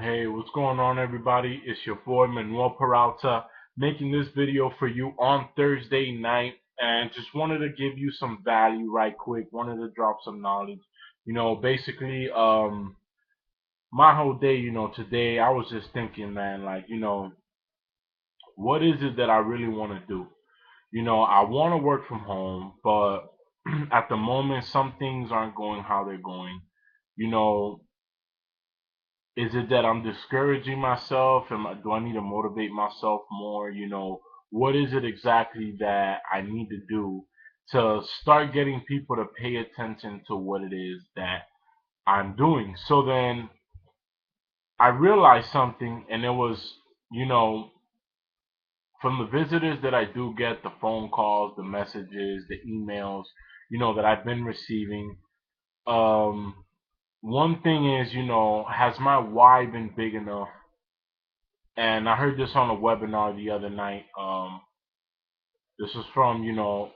Hey, what's going on, everybody? It's your boy Manuel Peralta making this video for you on Thursday night, and just wanted to give you some value right quick. Wanted to drop some knowledge. Basically, my whole day, today I was just thinking, man, like, what is it that I really want to do? I want to work from home, but at the moment, some things aren't going how they're going. You know, is it that I'm discouraging myself? Do I need to motivate myself more? What is it exactly that I need to do to start getting people to pay attention to what it is that I'm doing? So then I realized something, and it was, you know, from the visitors that I do get, the phone calls, the messages, the emails, that I've been receiving. Um, One thing is, has my why been big enough? And I heard this on a webinar the other night. This is from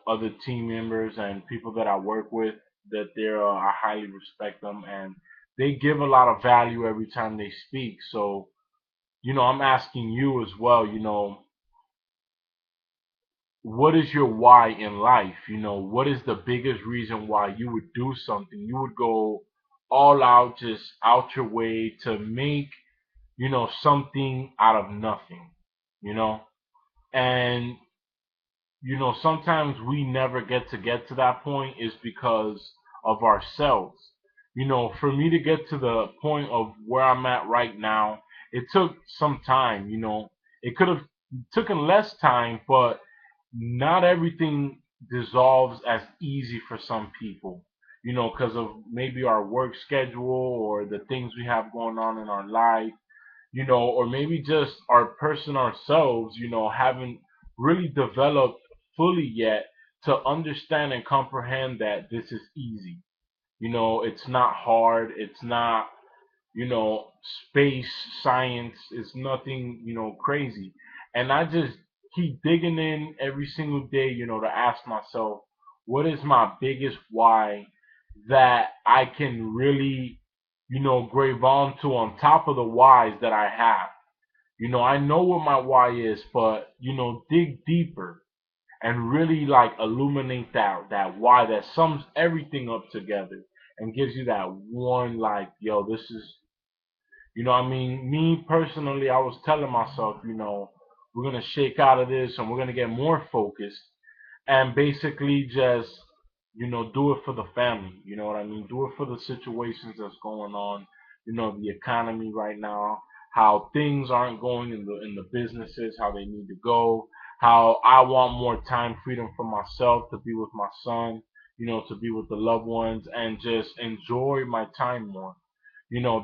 other team members and people that I work with. That I highly respect them, and they give a lot of value every time they speak. So I'm asking you as well. What is your why in life? What is the biggest reason why you would do something? You would go all out, just out your way to make something out of nothing. You know, and sometimes we never get to that point is because of ourselves. For me to get to the point of where I'm at right now, it took some time. It could have taken less time, but not everything dissolves as easy for some people. Because of maybe our work schedule or the things we have going on in our life, or maybe just our person ourselves, haven't really developed fully yet to understand and comprehend that this is easy. It's not hard. It's not, you know, space science. It's nothing, crazy. And I just keep digging in every single day, to ask myself, what is my biggest why that I can really, grave on to on top of the whys that I have. I know what my why is, but dig deeper and really like illuminate that why that sums everything up together and gives you that one like, yo, this is, I mean, me personally, I was telling myself, we're gonna shake out of this and we're gonna get more focused and basically just do it for the family. You know what I mean? Do it for the situations that's going on. The economy right now, how things aren't going in the businesses, how they need to go. How I want more time freedom for myself to be with my son. To be with the loved ones and just enjoy my time more.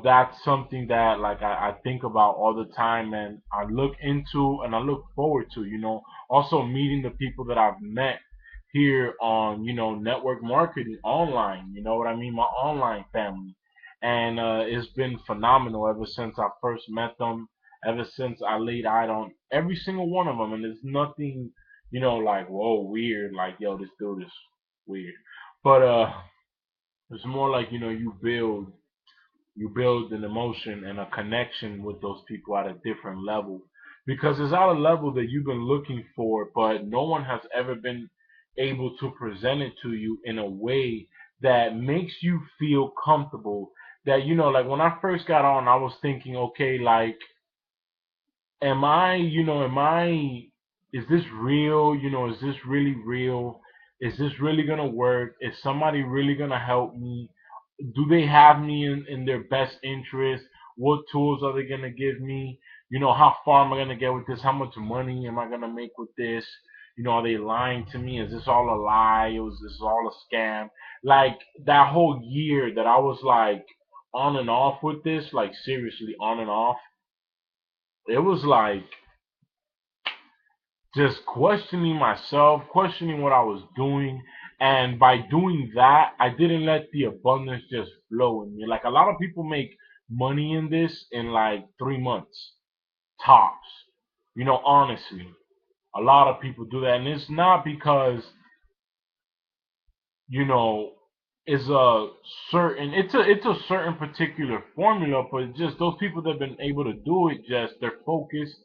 That's something that like I think about all the time and I look into and I look forward to. Also meeting the people that I've met here on network marketing online. You know what I mean? My online family, and it's been phenomenal ever since I first met them. Ever since I laid eyes on every single one of them, and there's nothing, like whoa weird, like yo this dude is weird, but it's more like you build an emotion and a connection with those people at a different level because it's at a level that you've been looking for, but no one has ever been able to present it to you in a way that makes you feel comfortable. That like when I first got on, I was thinking, okay, like, am I, is this real? Is this really real? Is this really gonna work? Is somebody really gonna help me? Do they have me in their best interest? What tools are they gonna give me? How far am I gonna get with this? How much money am I gonna make with this? Are they lying to me? Is this all a lie? Was this all a scam? Like that whole year that I was like on and off with this, like seriously on and off, it was like just questioning myself, questioning what I was doing. And by doing that, I didn't let the abundance just flow in me. Like a lot of people make money in this in like 3 months, tops. Honestly, a lot of people do that. And it's not because, you know, is a certain it's a certain particular formula, but just those people that have been able to do it, just they're focused,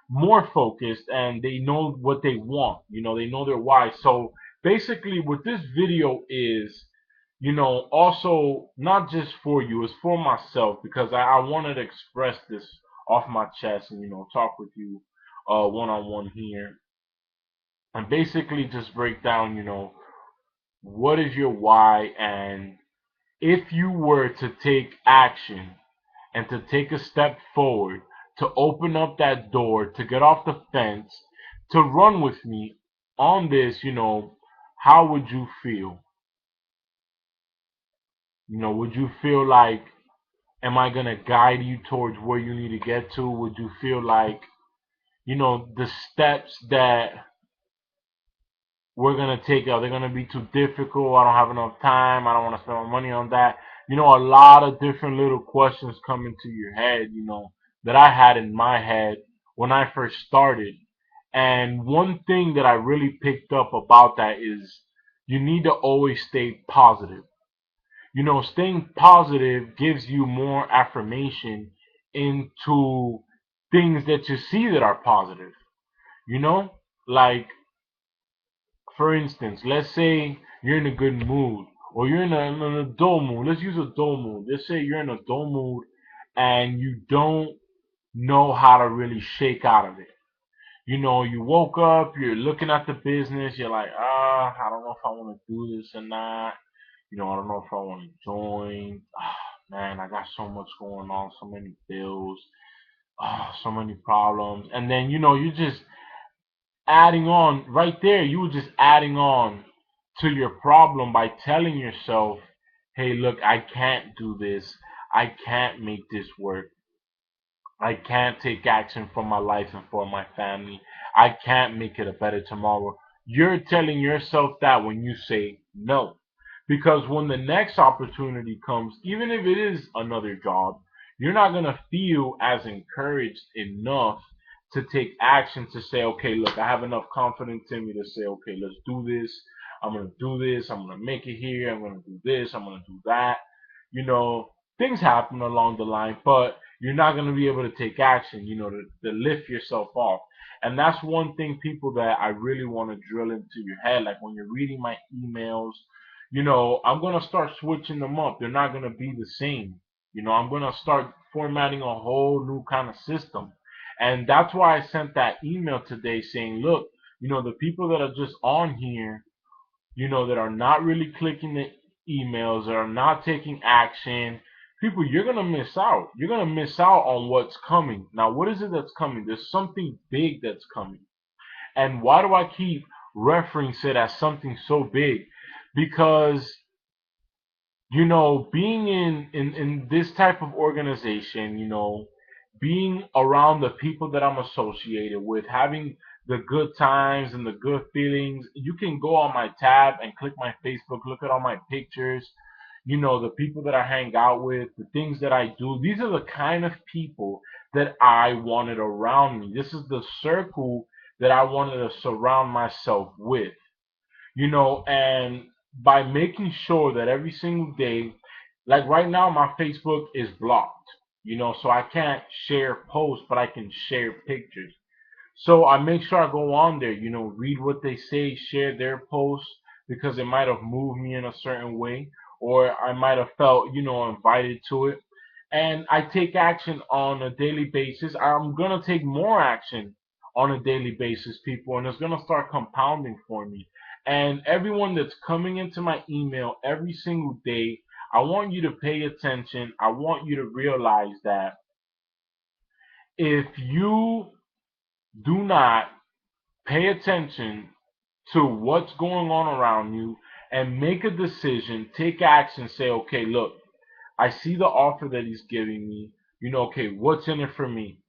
more focused, and they know what they want. They know their why. So basically what this video is, also not just for you, it's for myself, because I wanted to express this off my chest and talk with you one on one here, and basically just break down, what is your why, and if you were to take action and to take a step forward, to open up that door, to get off the fence, to run with me on this, how would you feel? Would you feel like, am I going to guide you towards where you need to get to? Would you feel like, the steps that we're gonna take, are they gonna be too difficult? I don't have enough time. I don't want to spend my money on that. A lot of different little questions come into your head, that I had in my head when I first started. And one thing that I really picked up about that is you need to always stay positive. Staying positive gives you more affirmation into things that you see that are positive. You know, like, for instance, let's say you're in a good mood, or you're in a dull mood. Let's use a dull mood. Let's say you're in a dull mood and you don't know how to really shake out of it. You woke up, you're looking at the business, you're like, I don't know if I want to do this or not. I don't know if I want to join. Man, I got so much going on, so many bills, so many problems. And then, you just adding on right there, you were just adding on to your problem by telling yourself, hey, look, I can't do this. I can't make this work. I can't take action for my life and for my family. I can't make it a better tomorrow. You're telling yourself that when you say no. Because when the next opportunity comes, even if it is another job, you're not going to feel as encouraged enough to take action to say, okay, look, I have enough confidence in me to say, okay, let's do this. I'm going to do this. I'm going to make it here. I'm going to do this. I'm going to do that. Things happen along the line, but you're not going to be able to take action, to lift yourself off. And that's one thing, people, that I really want to drill into your head. Like when you're reading my emails, I'm going to start switching them up. They're not going to be the same. I'm going to start formatting a whole new kind of system. And that's why I sent that email today saying, look, the people that are just on here, that are not really clicking the emails, that are not taking action, people, you're going to miss out. You're going to miss out on what's coming. Now, what is it that's coming? There's something big that's coming. And why do I keep referring to it as something so big? Because, being in this type of organization, being around the people that I'm associated with, having the good times and the good feelings. You can go on my tab and click my Facebook, look at all my pictures, the people that I hang out with, the things that I do. These are the kind of people that I wanted around me. This is the circle that I wanted to surround myself with, and by making sure that every single day, like right now, my Facebook is blocked, so I can't share posts, but I can share pictures. So I make sure I go on there, read what they say, share their posts, because it might have moved me in a certain way, or I might have felt, invited to it. And I take action on a daily basis. I'm going to take more action on a daily basis, people, and it's going to start compounding for me. And everyone that's coming into my email every single day, I want you to pay attention. I want you to realize that if you do not pay attention to what's going on around you and make a decision, take action, say, okay, look, I see the offer that he's giving me. Okay, what's in it for me?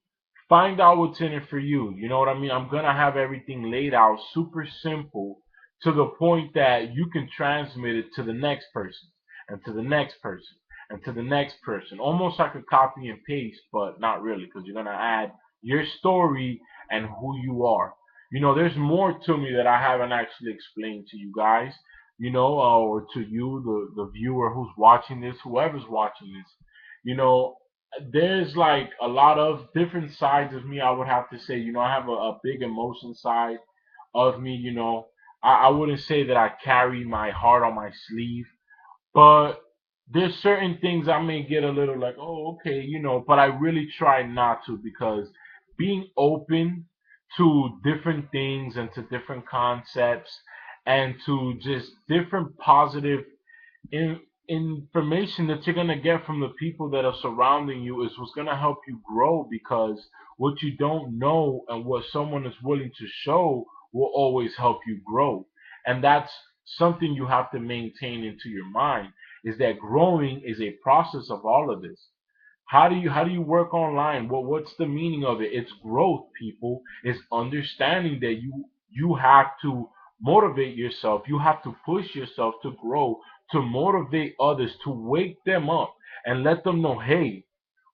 Find out what's in it for you. You know what I mean? I'm going to have everything laid out super simple, to the point that you can transmit it to the next person and to the next person and to the next person. Almost like a copy and paste, but not really, because you're going to add your story and who you are. There's more to me that I haven't actually explained to you guys. or to you, the viewer who's watching this, whoever's watching this, you know, there's like a lot of different sides of me. I would have to say, I have a big emotion side of me. I wouldn't say that I carry my heart on my sleeve, but there's certain things I may get a little like, oh, okay, but I really try not to, because being open to different things and to different concepts and to just different positive in, information that you're going to get from the people that are surrounding you is what's going to help you grow, because what you don't know and what someone is willing to show will always help you grow. And that's something you have to maintain into your mind, is that growing is a process of all of this. How do you work online? What's the meaning of it? It's growth, people. It's understanding that you have to motivate yourself. You have to push yourself to grow, to motivate others, to wake them up and let them know, hey,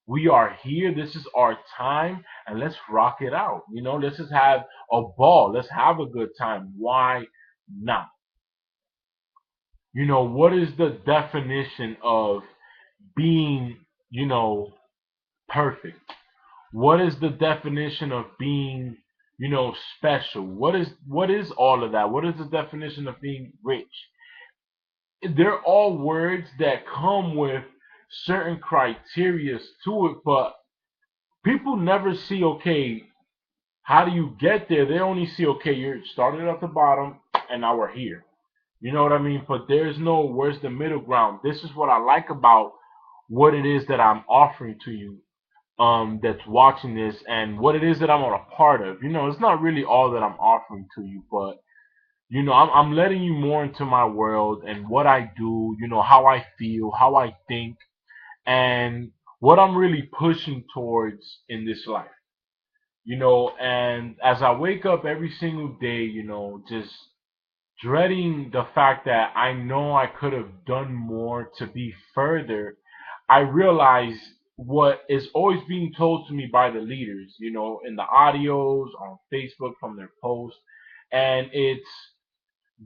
we are here. This is our time, and let's rock it out. Let's just have a ball. Let's have a good time. Why not? What is the definition of being, you know, perfect? What is the definition of being, special? What is all of that? What is the definition of being rich? They're all words that come with certain criterias to it, but people never see, okay, how do you get there? They only see, okay, you're started at the bottom and now we're here. You know what I mean? But there's no, where's the middle ground? This is what I like about what it is that I'm offering to you, that's watching this, and what it is that I'm a part of. It's not really all that I'm offering to you, but I'm letting you more into my world and what I do, how I feel, how I think, and what I'm really pushing towards in this life. And as I wake up every single day, just dreading the fact that I know I could have done more to be further, I realize what is always being told to me by the leaders, in the audios, on Facebook, from their posts. And it's,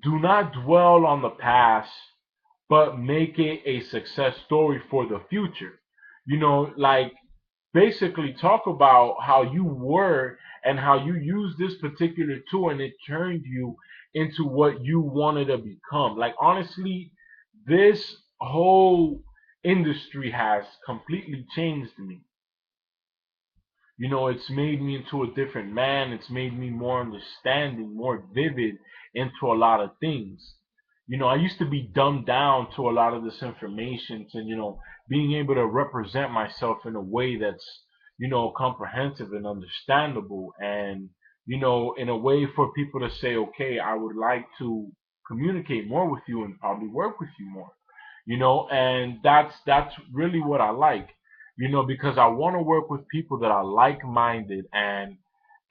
do not dwell on the past, but make it a success story for the future. Like, basically talk about how you were and how you used this particular tool and it turned you into what you wanted to become. Like, honestly, this whole industry has completely changed me. It's made me into a different man. It's made me more understanding, more vivid into a lot of things. I used to be dumbed down to a lot of this information, and being able to represent myself in a way that's, comprehensive and understandable, and in a way for people to say, okay, I would like to communicate more with you and probably work with you more. And that's really what I like, because I want to work with people that are like-minded and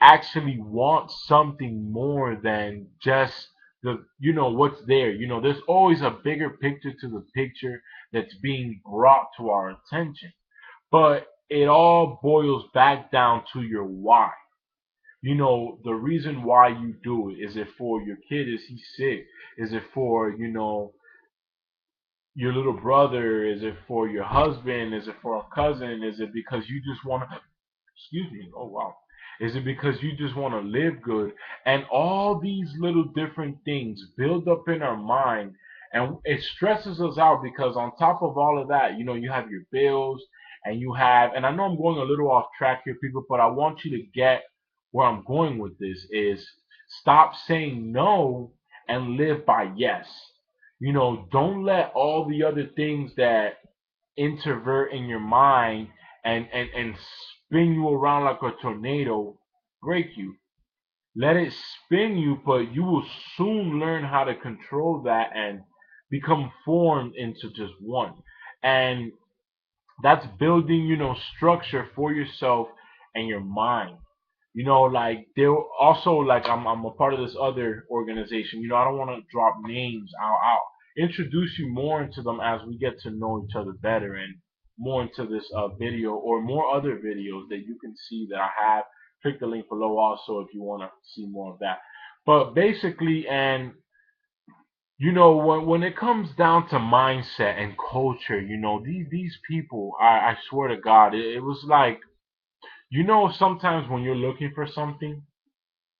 actually want something more than just what's there. There's always a bigger picture to the picture that's being brought to our attention, but it all boils back down to your why. The reason why you do it. Is it for your kid? Is he sick? Is it for your little brother? Is it for your husband? Is it for a cousin? Is it because you just want to, excuse me, oh wow. Is it because you just want to live good? And all these little different things build up in our mind, and it stresses us out, because on top of all of that, you have your bills, and and I know I'm going a little off track here, people, but I want you to get where I'm going with this is, stop saying no and live by yes. Don't let all the other things that introvert in your mind and spin you around like a tornado break you. Let it spin you, but you will soon learn how to control that and become formed into just one. And that's building, structure for yourself and your mind. Like, they're also like, I'm a part of this other organization. I don't want to drop names. I'll introduce you more into them as we get to know each other better, and more into this video or more other videos that you can see that I have. Click the link below also if you want to see more of that. But basically, and You know, when it comes down to mindset and culture, these people, I swear to God, it was like, sometimes when you're looking for something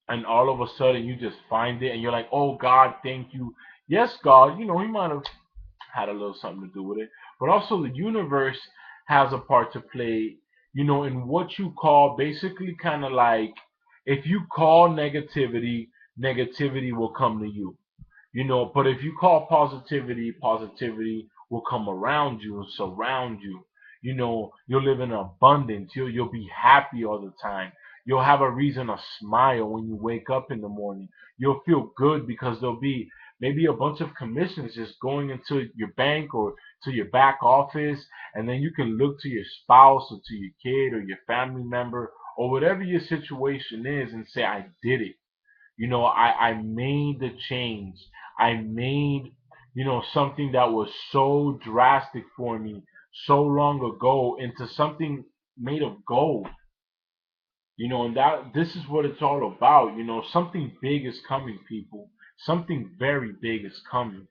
and all of a sudden you just find it and you're like, oh God, thank you. Yes, God, he might have had a little something to do with it, but also the universe has a part to play, in what you call basically kind of like, if you call negativity, negativity will come to you. But if you call positivity, positivity will come around you and surround you. You'll live in abundance. You'll be happy all the time. You'll have a reason to smile when you wake up in the morning. You'll feel good because there'll be maybe a bunch of commissions just going into your bank or to your back office, and then you can look to your spouse or to your kid or your family member or whatever your situation is and say, I did it. I made the change. I made, something that was so drastic for me so long ago into something made of gold. And that this is what it's all about. Something big is coming, people. Something very big is coming.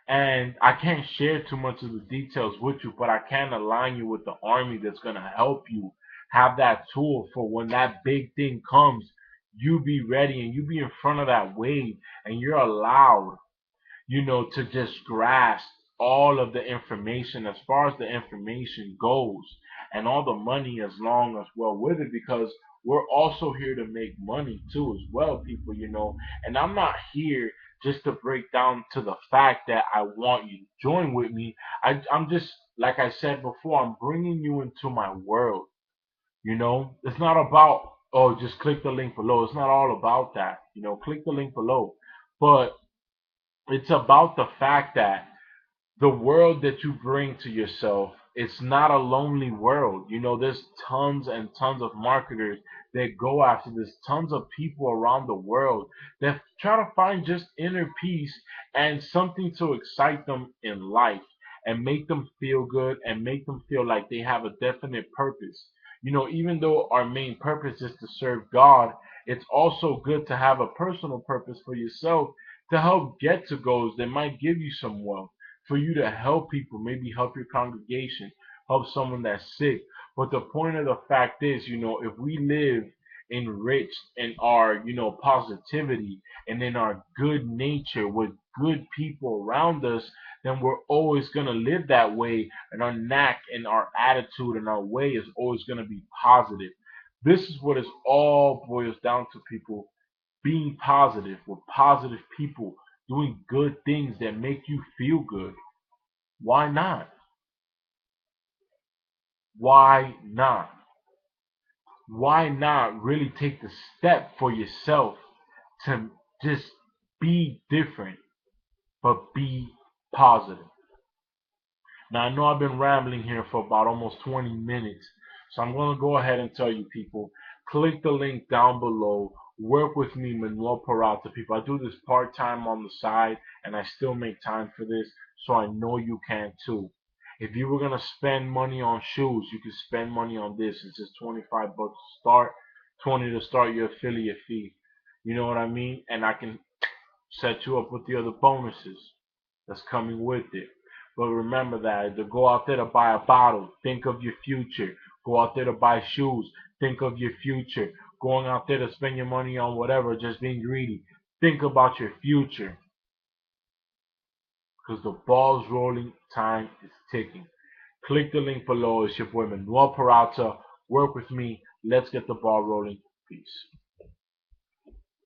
And I can't share too much of the details with you, but I can align you with the army that's going to help you have that tool for when that big thing comes. You be ready and you be in front of that wave and you're allowed, to just grasp all of the information as far as the information goes and all the money as long as well with it, because we're also here to make money too as well, people, and I'm not here just to break down to the fact that I want you to join with me. I'm just, like I said before, I'm bringing you into my world. It's not about, oh, just click the link below. It's not all about that. Click the link below, but it's about the fact that the world that you bring to yourself, it's not a lonely world. There's tons and tons of marketers that go after this, tons of people around the world that try to find just inner peace and something to excite them in life and make them feel good and make them feel like they have a definite purpose. Even though our main purpose is to serve God, it's also good to have a personal purpose for yourself to help get to goals that might give you some wealth, for you to help people, maybe help your congregation, help someone that's sick. But the point of the fact is, if we live enriched in our, positivity and in our good nature with good people around us, then we're always going to live that way. And our knack and our attitude and our way is always going to be positive. This is what it all boils down to, people. Being positive with positive people, doing good things that make you feel good. Why not? Why not? Why not really take the step for yourself to just be different, but be positive? Now, I know I've been rambling here for about almost 20 minutes, so I'm going to go ahead and tell you, people, click the link down below. Work with me, Manuel Peralta, people. I do this part time on the side, and I still make time for this, so I know you can too. If you were gonna spend money on shoes, you could spend money on this. It's just 25 bucks to start, 20 to start your affiliate fee. You know what I mean? And I can set you up with the other bonuses that's coming with it. But remember that to go out there to buy a bottle, think of your future. Go out there to buy shoes, think of your future. Going out there to spend your money on whatever, just being greedy. Think about your future. Because the ball's rolling, time is ticking. Click the link below. It's your boy Manuel Peralta. Work with me. Let's get the ball rolling. Peace.